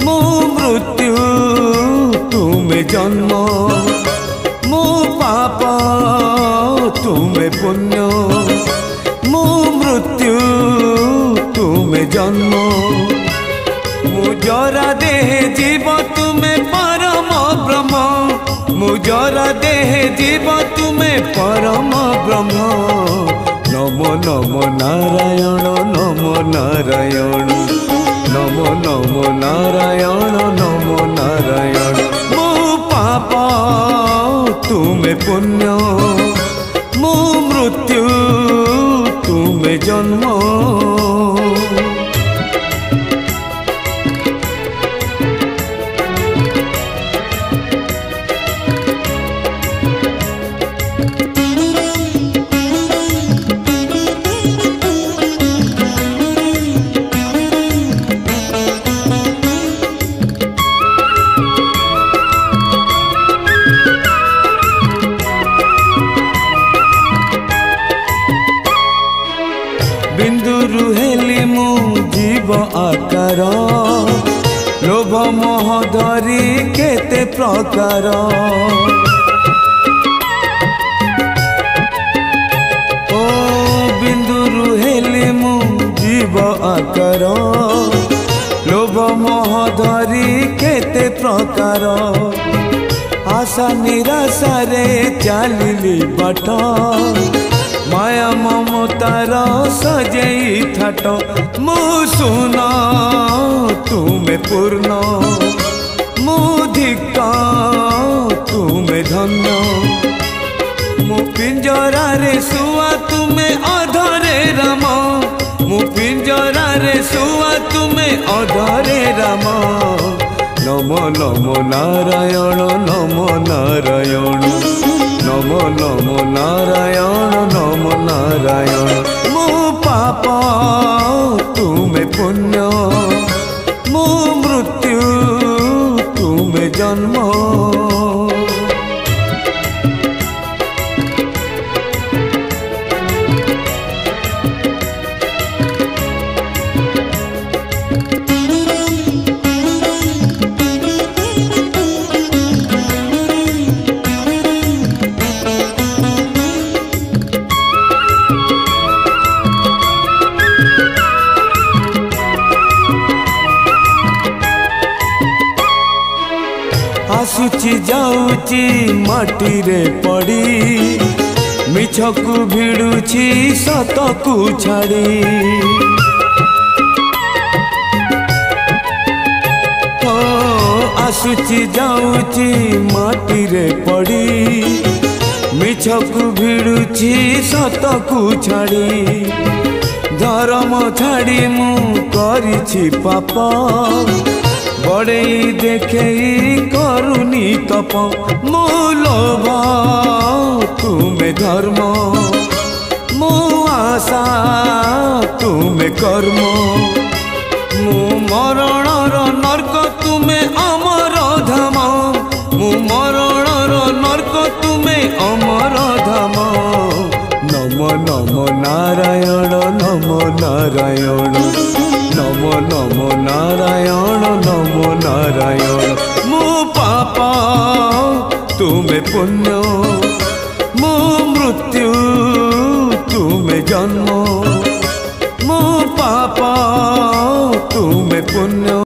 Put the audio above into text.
मु मृत्यु तुमे जन्म मु पाप तुमे पुण्य मु मृत्यु तुमे जन्म मु जरा देह जीव तुमे परम ब्रह्म मु जरा देह जीव तुमे परम ब्रह्म नमो नमो नारायण नमो नारायण नमो नमो नारायण नमो नारायण मु पाप तुमे पुण्य मु मृत्यु तुमे जन्म बिंदुरु हेली मु जीव आकार लोभ मोह धरी केते प्रकार ओ बिंदुरु हेली मु जीव आकार लोभ मोह धरी केते प्रकार आशा निराशा रे चलिली बाट माया ममतार सजई थाट मु सुना तुमे पूर्ण मु धिक्का तुमे धन्य मु पिंजरा रे सुआ तुमे अधरे राम मु पिंजरा रे सुआ तुमे अधरे राम नमो नमो नारायण नमो नारायण नमो नमो नारायण नमो नारायण मु पाप तुमे पुण्य मु मृत्यु तुमे जन्म आसुची जाऊची माटी रे पड़ी मिछकु भिड़ुची सतकु छाड़ी ओ आसुची जाऊची माटी रे पड़ी मिछकु भिड़ुची सतकु छाड़ी धर्म छाड़ी मु करिछि पाप बड़े देखे करुनी तप मु लोभ तुमे धर्म मु आशा तुमे कर्म मु मरणर नर्क तुमे अमर धाम मु मरणर नर्क तुमे अमर धाम नमो नमो नारायण नमो नारायण नमो नमो नारायण नमो नारायण मु पाप तुमे पुण्य मु मृत्यु तुमे जन्म मु पाप तुमे पुण्य।